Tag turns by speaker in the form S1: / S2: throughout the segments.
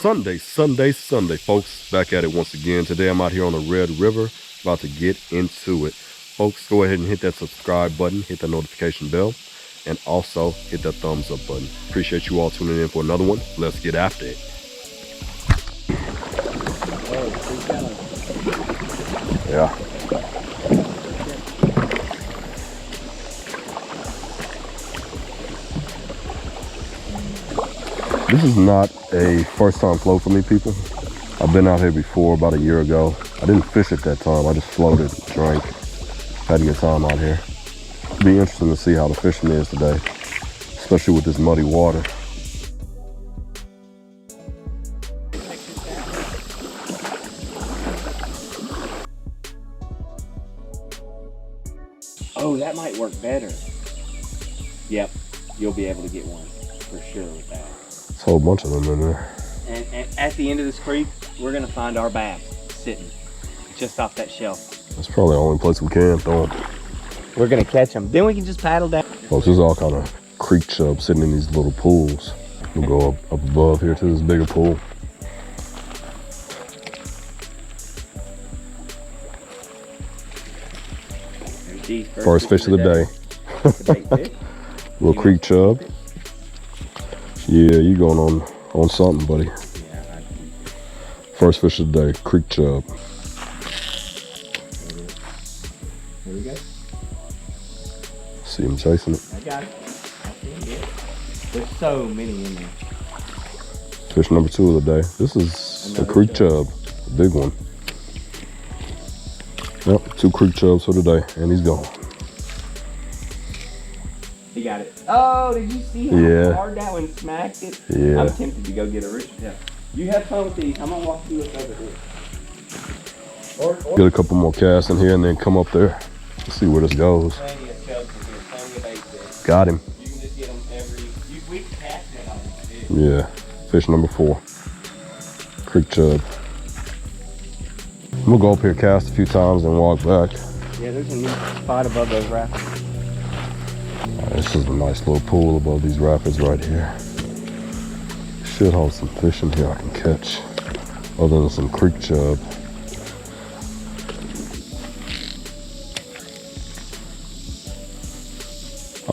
S1: Sunday, folks. Back at it once again. Today I'm out here on the Red River, about to get into it. Folks, go ahead and hit that subscribe button, hit that notification bell, and also hit that thumbs up button. Appreciate you all tuning in for another one. Let's get after it. Yeah. This is not a first time float for me, people. I've been out here before about a year ago. I didn't fish at that time. I just floated, drank, had a good time out here. It'll be interesting to see how the fishing is today, especially with this muddy water.
S2: Oh, that might work better. Yep, you'll be able to get one for sure with that.
S1: There's a whole bunch of them in there.
S2: And at the end of this creek, we're gonna find our bass sitting just off that shelf.
S1: That's probably the only place we can throw them.
S2: We're gonna catch them. Then we can just paddle down.
S1: Folks, there's all kind of creek chub sitting in these little pools. We'll go up above here to this bigger pool. First fish of the day. Little creek chub. Yeah, you going on something, buddy. First fish of the day, creek chub.
S2: Here we go.
S1: See him chasing it.
S2: I got it. I see it. There's so many in there.
S1: Fish number 2 of the day. This is a creek chub, a big one. Yep, 2 creek chubs for the day, and he's gone.
S2: He got it. Oh, did you see how hard that one smacked it?
S1: Yeah.
S2: I'm tempted to go get a rooster tail. You have fun with these. I'm gonna walk through what's over here.
S1: Get a couple more casts in here and then come up there. Let's see where this goes.
S2: Plenty of chubs in here. Plenty of baits there.
S1: Got him.
S2: You can just get them we can cast it on them too.
S1: Yeah, fish number 4. Creek chub. We'll go up here, cast a few times, and walk back.
S2: Yeah, there's a neat spot above those rapids.
S1: This is a nice little pool above these rapids right here. Should hold some fish in here I can catch, other than some creek chub.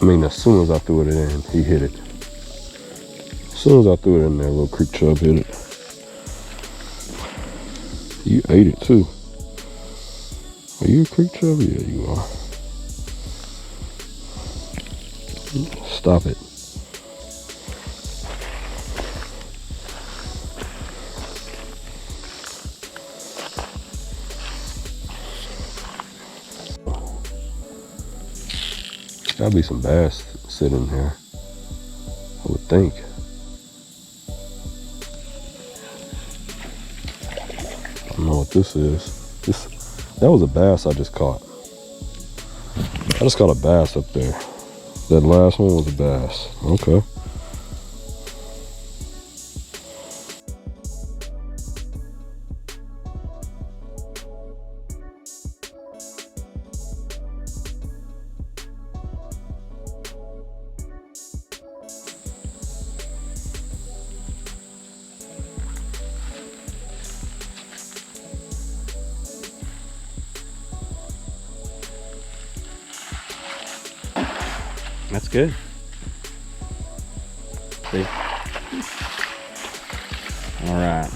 S1: I mean, as soon as I threw it in, he hit it. As soon as I threw it in there, little creek chub hit it. You ate it too. Are you a creek chub? Yeah, you are. Stop it. Gotta be some bass sitting here, I would think. I don't know what this is. That was a bass I just caught. I just caught a bass up there. That last one was a bass. Okay.
S2: That's good. See? All right.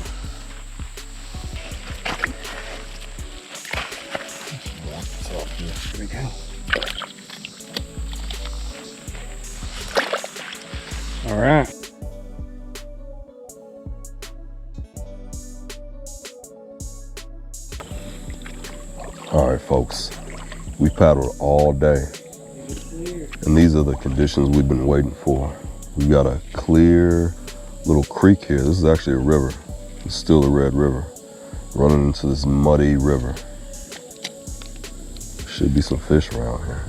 S2: Here we go. All right.
S1: All right, folks. We paddled all day. And these are the conditions we've been waiting for. We've got a clear little creek here. This is actually a river. It's still the Red River, running into this muddy river. Should be some fish around here.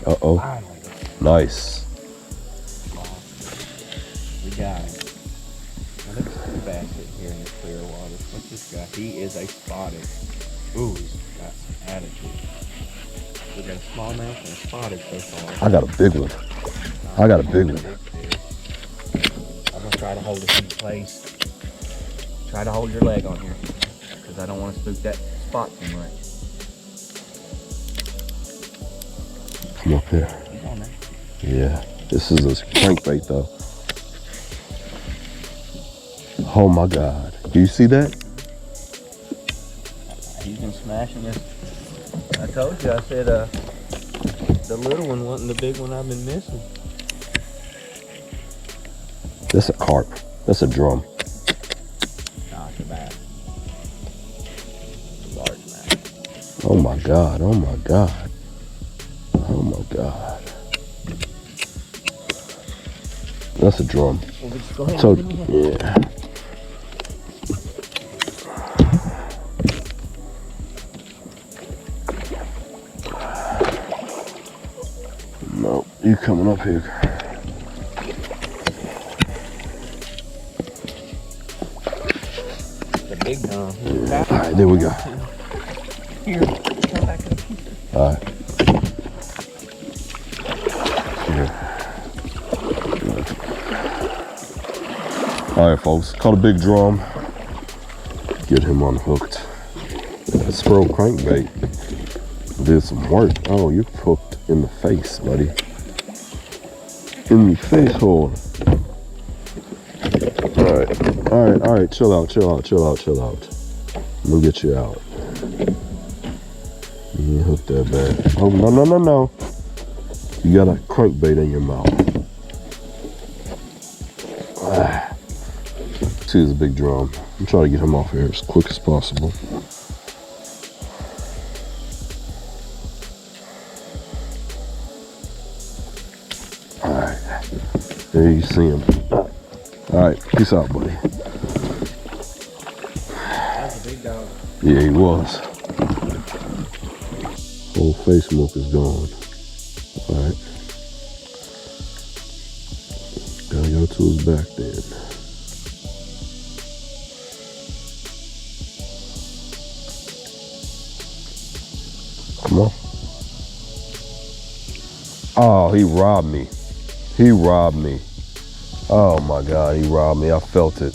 S1: Uh-oh. Nice.
S2: We got it. he is a spotted. Ooh, he's got some attitude. We got a smallmouth and a spotted so far.
S1: I got a big one. I got a big one.
S2: I'm gonna try to hold it in place. Try to hold your leg on here, because I don't want to spook that spot too much.
S1: Come up here.
S2: He's on there.
S1: Yeah, this is a crankbait though. Oh my God. Do you see that?
S2: He's been smashing this. I told you, I said the little one wasn't the big one I've been missing.
S1: That's a carp. That's a drum.
S2: Nah, it's a bass. It's a large bass.
S1: Oh my God. Oh my God. Oh my God. That's a drum.
S2: Well, just go ahead
S1: So,
S2: and give me one.
S1: yeah. No, you coming up here.
S2: The big drum.
S1: All right, there we go.
S2: Here, come back up here.
S1: All right. Here. All right, folks. Caught a big drum. Get him unhooked. That Spro crankbait did some work. Oh, you're hooked in the face, buddy. In the face hole. All right. Chill out. We'll get you out. You ain't hooked that bad. Oh, no. You got a crankbait in your mouth. See, it's a big drum. I'm trying to get him off here as quick as possible. All right. There you see him. All right. Peace out, buddy.
S2: That's a big dog.
S1: Yeah, he was. Whole face smoke is gone. All right. Gotta go to his back then. Come on. Oh, he robbed me. He robbed me. Oh my God, he robbed me. I felt it.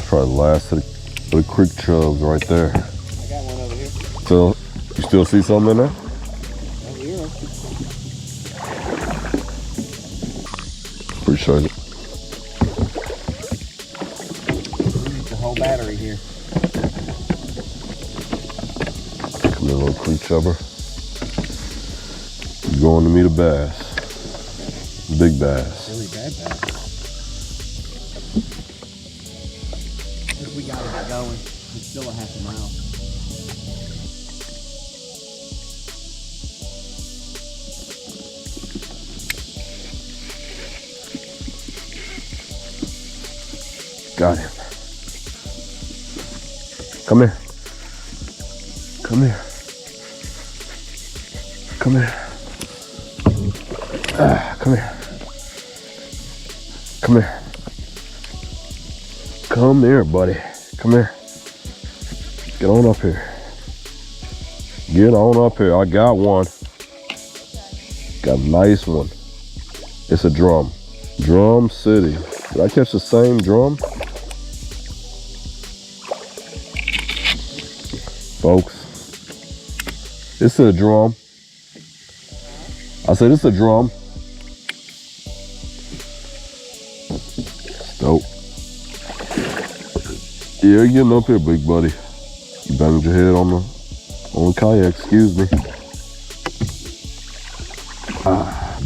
S1: Try the last of the creek chubs right there.
S2: I got one over here.
S1: So, you still see something in there?
S2: Over here.
S1: Appreciate it.
S2: The whole battery here.
S1: Come here, little creek chubber. You're going to meet a bass. Big bass.
S2: Really bad bass. We gotta get going. It's still a half a mile.
S1: Got him. Come here. Come here. Come here. Come here. Come here. Come here, buddy. Come here. Get on up here. Get on up here. I got one. Got a nice one. It's a drum. Drum City. Did I catch the same drum? Folks, it's a drum. I said it's a drum. It's dope. Yeah, getting up here, big buddy. You banged your head on the kayak, excuse me.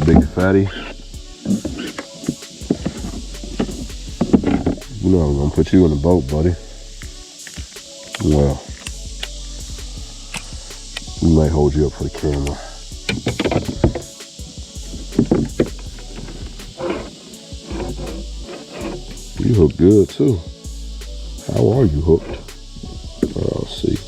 S1: Big fatty. You know I'm gonna put you in the boat, buddy. Well, we might hold you up for the camera. You hook good too. How are you hooked? I'll see.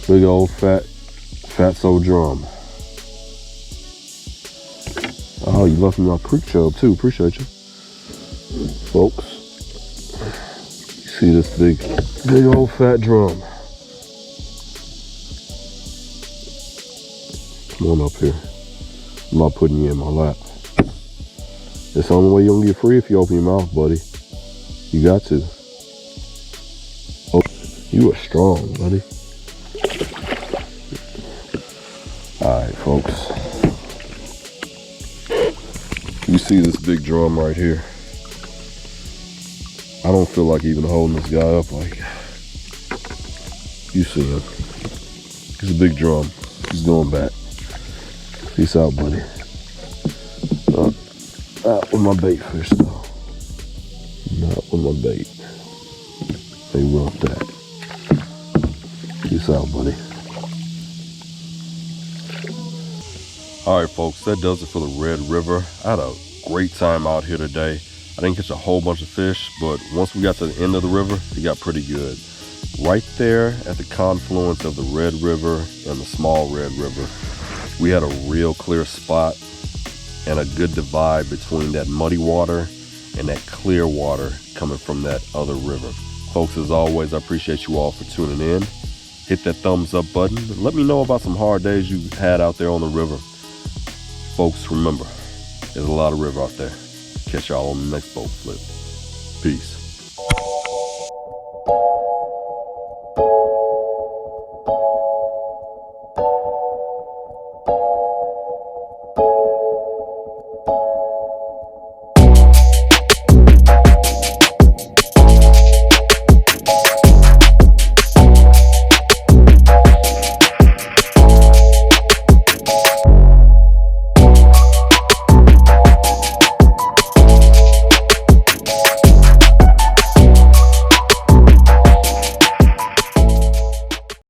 S1: Big old Fatso drum. Oh, you left me my creek chub too. Appreciate you. Folks, you see this big old fat drum. Come on up here. I'm not putting you in my lap. It's the only way you're gonna get free if you open your mouth, buddy. You got to. Oh, you are strong, buddy. Alright, folks. You see this big drum right here? I don't feel like even holding this guy up like. You see him. He's a big drum. He's going back. Peace out, buddy. Not with my bait fish though. Not with my bait. They want that. Peace out, buddy. Alright folks, that does it for the Red River. I had a great time out here today. I didn't catch a whole bunch of fish, but once we got to the end of the river, it got pretty good. Right there at the confluence of the Red River and the Small Red River, we had a real clear spot and a good divide between that muddy water and that clear water coming from that other river. Folks, as always, I appreciate you all for tuning in. Hit that thumbs up button. Let me know about some hard days you had out there on the river. Folks, remember, there's a lot of river out there. Catch y'all on the next boat flip. Peace.